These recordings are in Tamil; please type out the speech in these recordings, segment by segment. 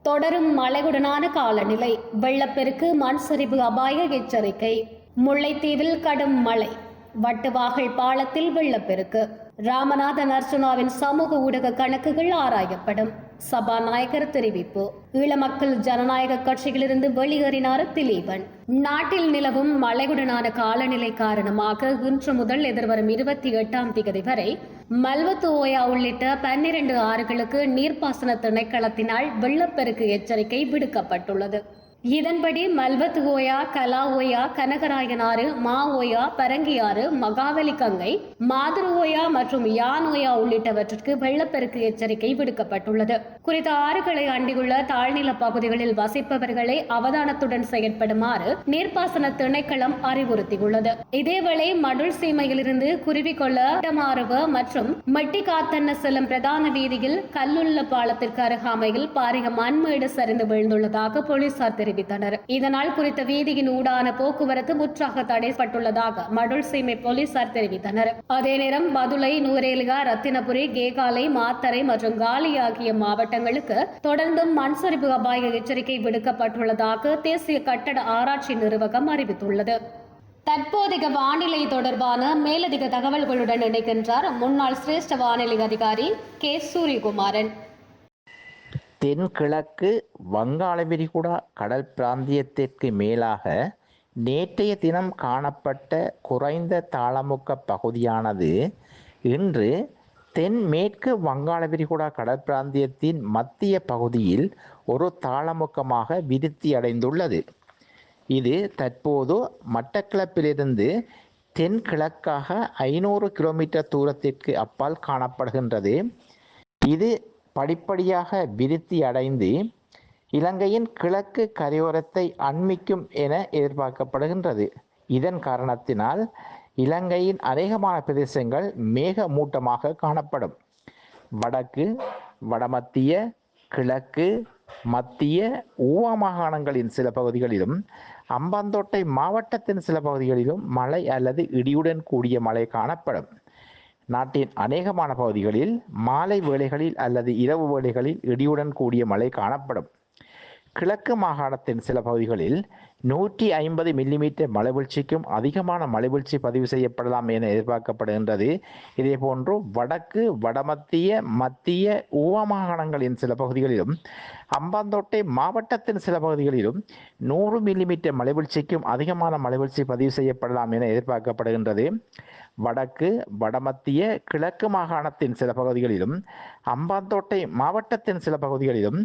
தொடரும் மழையுடனான காலநிலை, வெள்ளப்பெருக்கு, மண் சரிவு அபாய எச்சரிக்கை. முல்லைத்தீவில் கடும் மழை, வட்டுவாகல் பாலத்தில் வெள்ளப்பெருக்கு. ராமநாதன் அர்ச்சுனாவின் சமூக ஊடக கணக்குகள் ஆராயப்படும், சபாநாயகர் தெரிவிப்பு. ஈழமக்கள் ஜனநாயக கட்சியிலிருந்து வெளியேறினார் திலீபன். நாட்டில் நிலவும் மழையுடனான காலநிலை காரணமாக இன்று முதல் எதிர்வரும் 28ஆம் தேதி வரை மல்வத்து ஓயா உள்ளிட்ட 12 ஆறுகளுக்கு நீர்ப்பாசன திணைக்களத்தினால் வெள்ளப்பெருக்கு எச்சரிக்கை விடுக்கப்பட்டுள்ளது. இதன்படி மல்வத் ஓயா, கலா ஓயா, கனகராயனாறு, மா ஓயா, பரங்கியாறு, மகாவலி கங்கை, மாதுரு ஓயா மற்றும் யான் ஓயா உள்ளிட்டவற்றிற்கு வெள்ளப்பெருக்கு எச்சரிக்கை விடுக்கப்பட்டுள்ளது. குறித்த ஆறுகளை அண்டியுள்ள தாழ்நில பகுதிகளில் வசிப்பவர்களை அவதானத்துடன் செயற்படுமாறு நீர்ப்பாசன திணைக்களம் அறிவுறுத்தியுள்ளது. இதேவேளை மடுள் சீமையிலிருந்து குருவிக்கொள்ள, இடமாறுவ மற்றும் மெட்டிகாத்தன்ன செல்லும் பிரதான வீதியில் கல்லுள்ள பாலத்திற்கு அருகாமையில் பாரிய மண்மேடு சரிந்து வீழ்ந்துள்ளதாக போலீசார் தெரிவித்தனர். இதனால் குறித்த வீதியின் ஊடான போக்குவரத்து முற்றாக தடைப்பட்டுள்ளதாக மடுள் சீமை போலீசார் தெரிவித்தனர். அதே நேரம் பதுளை, நூரேலியா, ரத்தினபுரி, கேகாலை, மாத்தறை மற்றும் காலி ஆகிய மாவட்டங்களுக்கு தொடர்ந்தும் மண் சரிவு அபாய எச்சரிக்கை விடுக்கப்பட்டுள்ளதாக தேசிய கட்டட ஆராய்ச்சி நிறுவனம் அறிவித்துள்ளது. தற்போதைய வானிலை தொடர்பான மேலதிக தகவல்களுடன் இணைக்கின்றார் முன்னாள் சிரேஷ்ட வானிலை அதிகாரி கே. சூரியகுமாரன். தென்கிழக்கு வங்காள விரிகுடா கடல் பிராந்தியத்திற்கு மேலாக நேற்றைய தினம் காணப்பட்ட குறைந்த தாளமுக்க பகுதியானது இன்று தென்மேற்கு வங்காள விரிகுடா கடல் பிராந்தியத்தின் மத்திய பகுதியில் ஒரு தாளமுக்கமாக விருத்தி அடைந்துள்ளது. இது தற்போது மட்டக்களப்பிலிருந்து தென்கிழக்காக 500 கிலோமீட்டர் தூரத்திற்கு அப்பால் காணப்படுகின்றது. இது படிப்படியாக விருத்தி அடைந்து இலங்கையின் கிழக்கு கரையோரத்தை அண்மிக்கும் என எதிர்பார்க்கப்படுகின்றது. இதன் காரணத்தினால் இலங்கையின் அநேகமான பிரதேசங்கள் மேகமூட்டமாக காணப்படும். வடக்கு, வடமத்திய, கிழக்கு, மத்திய, ஊவா மாகாணங்களின் சில பகுதிகளிலும் அம்பாந்தோட்டை மாவட்டத்தின் சில பகுதிகளிலும் மழை அல்லது இடியுடன் கூடிய மழை காணப்படும். நாட்டின் அநேகமான பகுதிகளில் மாலை வேளைகளில் அல்லது இரவு வேளைகளில் இடியுடன் கூடிய மழை காணப்படும். கிழக்கு மாகாணத்தின் சில பகுதிகளில் 150 மில்லிமீட்டர் மழைவீழ்ச்சிக்கும் அதிகமான மழைவீழ்ச்சி பதிவு செய்யப்படலாம் என எதிர்பார்க்கப்படுகின்றது. இதேபோன்று வடக்கு, வடமத்திய, மத்திய, ஊவா மாகாணங்களின் சில பகுதிகளிலும் அம்பாந்தோட்டை மாவட்டத்தின் சில பகுதிகளிலும் 100 மில்லிமீட்டர் மழைவீழ்ச்சிக்கும் அதிகமான மழைவீழ்ச்சி பதிவு செய்யப்படலாம் என எதிர்பார்க்கப்படுகின்றது. வடக்கு, வடமத்திய, கிழக்கு மாகாணத்தின் சில பகுதிகளிலும் அம்பாந்தோட்டை மாவட்டத்தின் சில பகுதிகளிலும்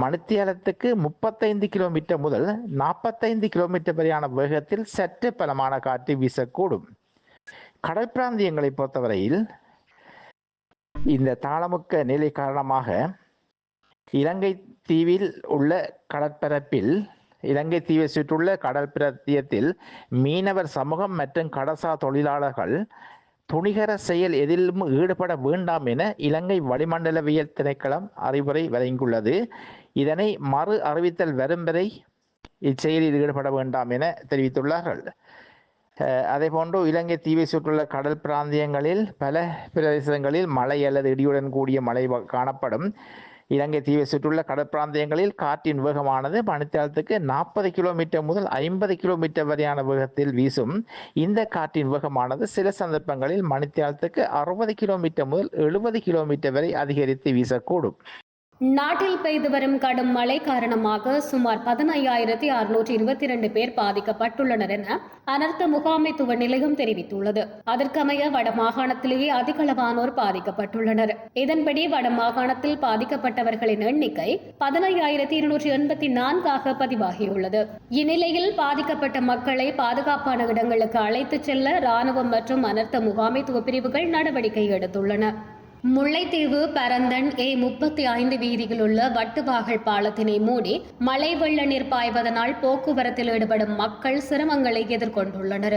மணித்தியாலத்துக்கு 35 கிலோமீட்டர் முதல் 45 கிலோமீட்டர் வரையான வேகத்தில் சற்று பலமான காற்று வீசக்கூடும். கடல் பிராந்தியங்களை பொறுத்தவரையில் இந்த தாளமுக்க நிலை காரணமாக இலங்கை தீவில் உள்ள கடற்பரப்பில் இலங்கை தீவை சுற்றுள்ள கடல் பிராந்தியத்தில் மீனவர் சமூகம் மற்றும் கடல்சார் தொழிலாளர்கள் துணிகர செயல் எதிலும் ஈடுபட வேண்டாம் என இலங்கை வளிமண்டலவியல் திணைக்களம் அறிவுரை வழங்கியுள்ளது. இதனை மறு அறிவித்தல் வரும் வரை இச்செயலில் ஈடுபட வேண்டாம் என தெரிவித்துள்ளார்கள். அதேபோன்று இலங்கை தீவை சுற்றுள்ள கடல் பிராந்தியங்களில் பல பிரதேசங்களில் மழை அல்லது இடியுடன் கூடிய மழை காணப்படும். இலங்கை தீவை சுற்றுள்ள கடற்பிராந்தியங்களில் காற்றின் வேகமானது மணித்தியாலத்துக்கு 40 கிலோமீட்டர் முதல் 50 கிலோமீட்டர் வரையான வேகத்தில் வீசும். இந்த காற்றின் வேகமானது சில சந்தர்ப்பங்களில் மணித்தியாலத்துக்கு 60 கிலோமீட்டர் முதல் 70 கிலோமீட்டர் வரை அதிகரித்து வீசக்கூடும். நாட்டில் பெய்து வரும் கடும் மழை காரணமாக சுமார் 15,622 பேர் பாதிக்கப்பட்டுள்ளனர் என அனர்த்த முகாமைத்துவ நிலையம் தெரிவித்துள்ளது. அதற்கமைய வடமாகாணத்திலேயே அதிகளவானோர் பாதிக்கப்பட்டுள்ளனர். இதன்படி வடமாகாணத்தில் பாதிக்கப்பட்டவர்களின் எண்ணிக்கை 15,284 பதிவாகியுள்ளது. இந்நிலையில் பாதிக்கப்பட்ட மக்களை பாதுகாப்பான இடங்களுக்கு அழைத்துச் செல்ல ராணுவம் மற்றும் அனர்த்த முகாமைத்துவ பிரிவுகள் நடவடிக்கை எடுத்துள்ளன. முல்லைத்தீவு பரந்தன் A35 வீதியில் உள்ள வட்டுவாகல் பாலத்தினை மூடி மழை வெள்ள நீர் பாய்வதனால் போக்குவரத்தில் ஈடுபடும் மக்கள் சிரமங்களை எதிர்கொண்டுள்ளனர்.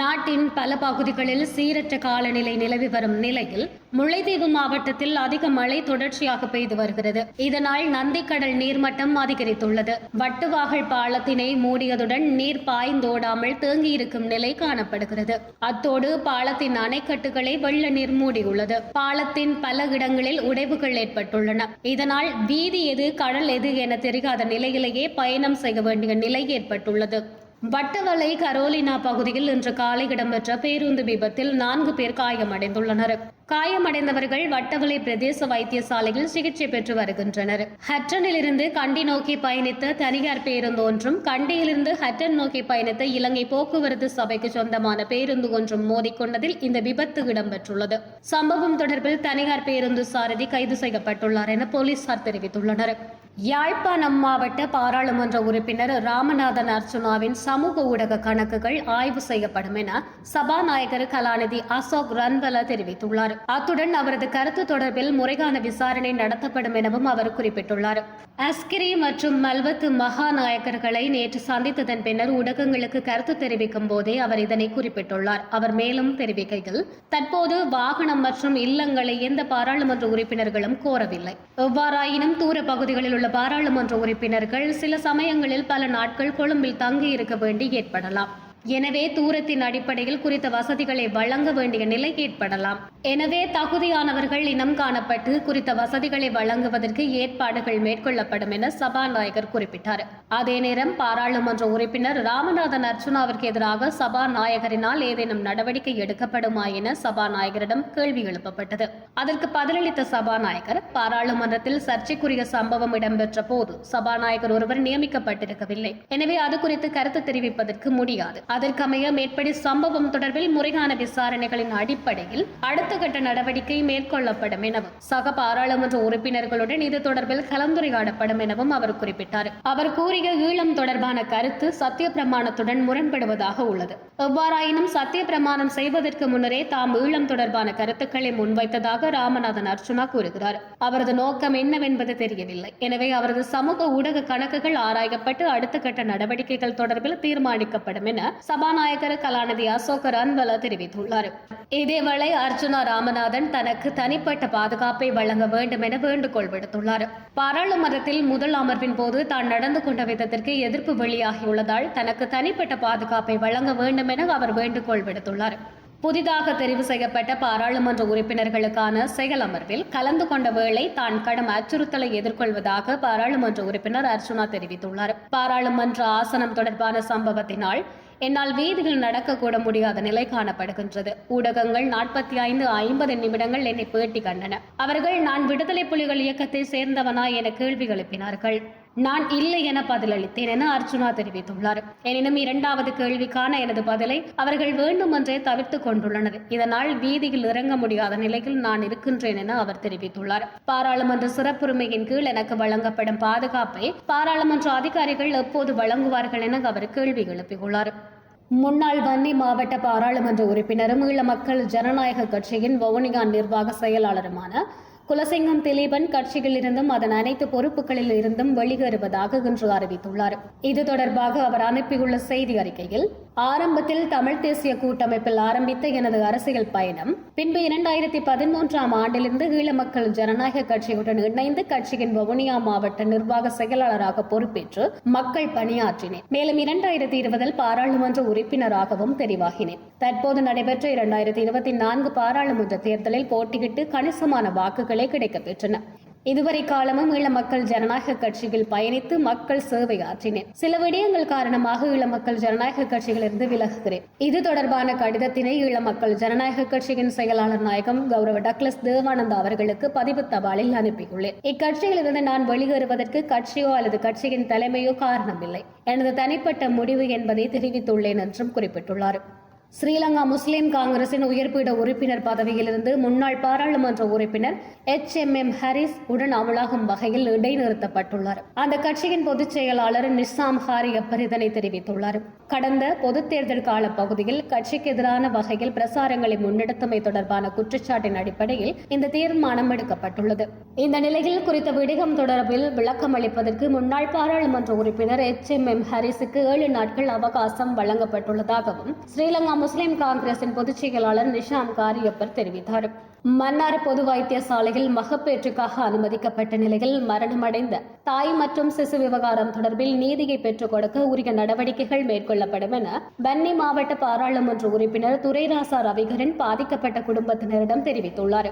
நாட்டின் பல பகுதிகளில் சீரற்ற காலநிலை நிலவி வரும் நிலையில் முல்லைத்தீவு மாவட்டத்தில் அதிக மழை தொடர்ச்சியாக பெய்து வருகிறது. இதனால் நந்திக்கடல் நீர்மட்டம் அதிகரித்துள்ளது. வட்டுவாகல் பாலத்தினை மூடியதுடன் நீர் பாய்ந்தோடாமல் தேங்கியிருக்கும் நிலை காணப்படுகிறது. அத்தோடு பாலத்தின் அணைக்கட்டுகளை வெள்ள நீர் மூடியுள்ளது. பாலத்தின் பாலத்தின் பல இடங்களில் உடைவுகள் ஏற்பட்டுள்ளன. இதனால் வீதி எது கடல் எது என தெரியாத நிலையிலேயே பயணம் செய்ய வேண்டிய நிலை ஏற்பட்டுள்ளது. வட்டவளை கரோலினா பகுதியில் இன்று காலை இடம்பெற்ற பேருந்து விபத்தில் 4 பேர் காயமடைந்துள்ளனர். காயமடைந்தவர்கள் வட்டவளை பிரதேச வைத்தியசாலையில் சிகிச்சை பெற்று வருகின்றனர். ஹட்டனிலிருந்து கண்டி நோக்கி பயணித்த தனியார் பேருந்து ஒன்றும் கண்டியிலிருந்து ஹட்டன் நோக்கி பயணித்த இலங்கை போக்குவரத்து சபைக்கு சொந்தமான பேருந்து ஒன்றும் மோதிக்கொண்டதில் இந்த விபத்து இடம்பெற்றுள்ளது. சம்பவம் தொடர்பில் தனியார் பேருந்து சாரதி கைது செய்யப்பட்டுள்ளார் என போலீசார் தெரிவித்துள்ளனர். யாழ்ப்பாணம் மாவட்ட பாராளுமன்ற உறுப்பினர் ராமநாதன் அர்ச்சுனாவின் சமூக ஊடக கணக்குகள் ஆய்வு செய்யப்படும் என சபாநாயகர் கலாநிதி அசோக் ரன்வல தெரிவித்துள்ளார். அத்துடன் அவரது கருத்து தொடர்பில் முறையான விசாரணை நடத்தப்படும் எனவும் அவர் குறிப்பிட்டுள்ளார். அஸ்கிரி மற்றும் மல்வத்து மகாநாயகர்களை நேற்று சந்தித்ததன் பின்னர் ஊடகங்களுக்கு கருத்து தெரிவிக்கும் போதே அவர் இதனை குறிப்பிட்டுள்ளார். அவர் மேலும் தெரிவிக்கையில், தற்போது வாகனம் மற்றும் இல்லங்களை எந்த பாராளுமன்ற உறுப்பினர்களும் கோரவில்லை. எவ்வாறாயினும் தூர பகுதிகளில் உள்ள பாராளுமன்ற உறுப்பினர்கள் சில சமயங்களில் பல நாட்கள் கொழும்பில் தங்கியிருக்க வேண்டி ஏற்படலாம். எனவே தூரத்தின் அடிப்படையில் குறித்த வசதிகளை வழங்க வேண்டிய நிலை ஏற்படலாம். எனவே தகுதியானவர்கள் இனம் காணப்பட்டு குறித்த வசதிகளை வழங்குவதற்கு ஏற்பாடுகள் மேற்கொள்ளப்படும் என சபாநாயகர் குறிப்பிட்டார். அதே நேரம் பாராளுமன்ற உறுப்பினர் ராமநாதன் அர்ச்சுனாவிற்கு எதிராக சபாநாயகரினால் ஏதேனும் நடவடிக்கை எடுக்கப்படுமா என சபாநாயகரிடம் கேள்வி எழுப்பப்பட்டது. அதற்கு பதிலளித்த சபாநாயகர், பாராளுமன்றத்தில் சர்ச்சைக்குரிய சம்பவம் இடம்பெற்ற போது சபாநாயகர் ஒருவர் நியமிக்கப்பட்டிருக்கவில்லை. எனவே அது குறித்து கருத்து தெரிவிப்பதற்கு முடியாது. அதற்கமைய மேற்படி சம்பவம் தொடர்பில் முறையான விசாரணைகளின் அடிப்படையில் அடுத்த கட்ட நடவடிக்கை மேற்கொள்ளப்படும் எனவும் சக பாராளுமன்ற உறுப்பினர்களுடன் இது தொடர்பில் கலந்துரையாடப்படும் எனவும் அவர் குறிப்பிட்டார். அவர் கூறிய ஈழம் தொடர்பான கருத்து சத்திய பிரமாணத்துடன் முரண்படுவதாக உள்ளது. எவ்வாறாயினும் சத்திய பிரமாணம் செய்வதற்கு முன்னரே தாம் ஈழம் தொடர்பான கருத்துக்களை முன்வைத்ததாக ராமநாதன் அர்ச்சுனா கூறுகிறார். அவரது நோக்கம் என்னவென்பது தெரியவில்லை. எனவே அவரது சமூக ஊடக கணக்குகள் ஆராயப்பட்டு அடுத்த கட்ட நடவடிக்கைகள் தொடர்பில் தீர்மானிக்கப்படும் என சபாநாயகர் கலாநிதி அசோக் ரன்வல தெரிவித்துள்ளார். இதேவேளை அர்ச்சுனா ராமநாதன் தனக்கு தனிப்பட்ட பாதுகாப்பை வழங்க வேண்டும் என வேண்டுகோள் விடுத்துள்ளார். பாராளுமன்றத்தில் முதல் அமர்வின் போது தான் நடந்து கொண்ட விதத்திற்கு எதிர்ப்பு வெளியாகியுள்ளதால் தனக்கு தனிப்பட்ட பாதுகாப்பை வழங்க வேண்டும் என அவர் வேண்டுகோள் விடுத்துள்ளார். புதிதாக தெரிவு செய்யப்பட்ட பாராளுமன்ற உறுப்பினர்களுக்கான செயல் அமர்வில் கலந்து கொண்ட வேளை தான் கடும் அச்சுறுத்தலை எதிர்கொள்வதாக பாராளுமன்ற உறுப்பினர் அர்ச்சுனா தெரிவித்துள்ளார். பாராளுமன்ற ஆசனம் தொடர்பான சம்பவத்தினால் என்னால் வீதியில் நடக்கக்கூட முடியாத நிலை காணப்படுகின்றது. ஊடகங்கள் 45-50 நிமிடங்கள் என்னை பேட்டி கண்டன. அவர்கள் நான் விடுதலை புலிகள் இயக்கத்தை சேர்ந்தவனா என கேள்வி எழுப்பினார்கள். நான் இல்லை என பதிலளித்தேன் என அர்ச்சுனா தெரிவித்துள்ளார். எனினும் 2வது கேள்விக்கான எனது பதிலை அவர்கள் வேண்டுமென்றே தவிர்த்துக் கொண்டுள்ளனர். இதனால் வீதியில் இறங்க முடியாத நிலையில் நான் இருக்கின்றேன் என அவர் தெரிவித்துள்ளார். பாராளுமன்ற சிறப்புரிமையின் கீழ் எனக்கு வழங்கப்படும் பாதுகாப்பை பாராளுமன்ற அதிகாரிகள் எப்போது வழங்குவார்கள் என அவர் கேள்வி எழுப்பியுள்ளார். முன்னாள் வன்னி மாவட்ட பாராளுமன்ற உறுப்பினரும் ஈழ மக்கள் ஜனநாயக கட்சியின் வவுனியா நிர்வாக செயலாளருமான குலசிங்கம் திலீபன் கட்சியில் இருந்தும் அதன் அனைத்து பொறுப்புகளில் இருந்தும் வெளியேறுவதாக இன்று அறிவித்துள்ளார். இது தொடர்பாக அவர் அனுப்பியுள்ள செய்தி அறிக்கையில், ஆரம்பத்தில் தமிழ் தேசிய கூட்டமைப்பில் ஆரம்பித்த எனது அரசியல் பயணம் பின்பு 2013ஆம் ஆண்டிலிருந்து ஈழ மக்கள் ஜனநாயக கட்சியுடன் இணைந்து கட்சியின் வவுனியா மாவட்ட நிர்வாக செயலாளராக பொறுப்பேற்று மக்கள் பணியாற்றினேன். மேலும் 2020 பாராளுமன்ற உறுப்பினராகவும் தெரிவாகினேன். தற்போது நடைபெற்ற 2024 பாராளுமன்ற தேர்தலில் போட்டியிட்டு கணிசமான வாக்குகளை கிடைக்கப் பெற்றன. இதுவரை காலமும் ஈழ மக்கள் ஜனநாயக கட்சியில் பயணித்து மக்கள் சேவையாற்றினேன். சில விடயங்கள் காரணமாக ஈழ மக்கள் ஜனநாயக கட்சியிலிருந்து விலகுகிறேன். இது தொடர்பான கடிதத்தினை ஈழ மக்கள் ஜனநாயக கட்சியின் செயலாளர் நாயகம் கௌரவ டக்ளஸ் தேவானந்தா அவர்களுக்கு பதிவு தபாலில் அனுப்பியுள்ளேன். இக்கட்சியிலிருந்து நான் வெளியேறுவதற்கு கட்சியோ அல்லது கட்சியின் தலைமையோ காரணமில்லை. எனது தனிப்பட்ட முடிவு என்பதை தெரிவித்துள்ளேன் என்றும் குறிப்பிட்டுள்ளார். ஸ்ரீலங்கா முஸ்லிம் காங்கிரசின் உயர்பீட உறுப்பினர் பதவியிலிருந்து முன்னாள் பாராளுமன்ற உறுப்பினர் HMM ஹரிஸ் உடன் அமலாகும் வகையில் இடைநிறுத்தப்பட்டுள்ளார். அந்த கட்சியின் பொதுச் செயலாளர் நிசாம் ஹாரியப்பர் இதனை தெரிவித்துள்ளார். கடந்த பொதுத் தேர்தல் கால பகுதியில் கட்சிக்கு எதிரான வகையில் பிரசாரங்களை முன்னெடுத்தமை தொடர்பான குற்றச்சாட்டின் அடிப்படையில் இந்த தீர்மானம் எடுக்கப்பட்டுள்ளது. இந்த நிலையில் குறித்த விடயம் தொடர்பில் விளக்கம் அளிப்பதற்கு முன்னாள் பாராளுமன்ற உறுப்பினர் HMM ஹரிஸுக்கு 7 நாட்கள் அவகாசம் வழங்கப்பட்டுள்ளதாகவும் ஸ்ரீலங்கா முஸ்லிம் காங்கிரசின் பொதுச் செயலாளர் நிஷாம் காரியப்பர் தெரிவித்தார். மன்னார் பொது வைத்தியசாலையில் மகப்பேற்றுக்காக அனுமதிக்கப்பட்ட நிலையில் மரணமடைந்த தாய் மற்றும் சிசு விவகாரம் தொடர்பில் நீதியை பெற்றுக் கொடுக்க உரிய நடவடிக்கைகள் மேற்கொள்ளப்படும் என வன்னி மாவட்ட பாராளுமன்ற உறுப்பினர் துரைராசா ரவிகரன் பாதிக்கப்பட்ட குடும்பத்தினரிடம் தெரிவித்துள்ளார்.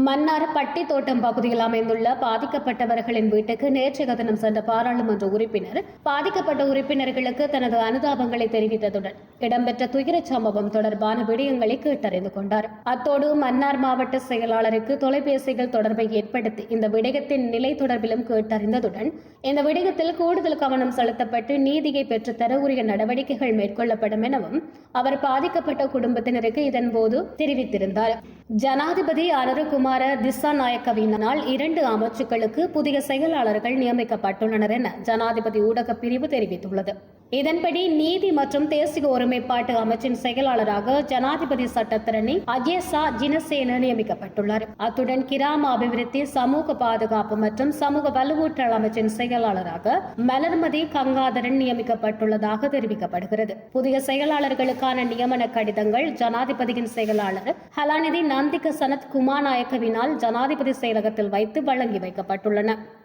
மன்னார் பட்டி தோட்டம் பகுதியில் அமைந்துள்ள பாதிக்கப்பட்டவர்களின் வீட்டுக்கு நேற்றைய தினம் சென்ற பாராளுமன்ற உறுப்பினர் பாதிக்கப்பட்ட உறுப்பினர்களுக்கு தனது அனுதாபங்களை தெரிவித்ததுடன் இடம்பெற்ற துயரச் சம்பவம் தொடர்பான விடயங்களை கேட்டறிந்து கொண்டார். அத்தோடு மன்னார் மாவட்ட செயலாளருக்கு தொலைபேசிகள் தொடர்பை ஏற்படுத்தி இந்த விடயத்தின் நிலை தொடர்பிலும் கேட்டறிந்ததுடன் இந்த விடயத்தில் கூடுதல் கவனம் செலுத்தப்பட்டு நீதியை பெற்றுத்தர உரிய நடவடிக்கைகள் மேற்கொள்ளப்படும் எனவும் அவர் பாதிக்கப்பட்ட குடும்பத்தினருக்கு இதன்போது தெரிவித்திருந்தார். ஜனாதிபதி அனுரகுமார திசாநாயக்கவினால் 2 அமைச்சுக்களுக்கு புதிய செயலாளர்கள் நியமிக்கப்பட்டுள்ளனர் என ஜனாதிபதி ஊடக பிரிவு தெரிவித்துள்ளது. இதன்படி நீதி மற்றும் தேசிய ஒருமைப்பாட்டு அமைச்சின் செயலாளராக ஜனாதிபதி சட்டத்தரணி அஜேசா ஜினசேன நியமிக்கப்பட்டுள்ளார். அத்துடன் கிராம அபிவிருத்தி, சமூக பாதுகாப்பு மற்றும் சமூக வலுவூட்டல் அமைச்சின் செயலாளராக மலர்மதி கங்காதரன் நியமிக்கப்பட்டுள்ளதாக தெரிவிக்கப்படுகிறது. புதிய செயலாளர்களுக்கான நியமன கடிதங்கள் ஜனாதிபதியின் செயலாளர் ஹலாநிதி நந்திக சனத் குமாநாயக்கவினால் ஜனாதிபதி செயலகத்தில் வைத்து வழங்கி வைக்கப்பட்டுள்ளன.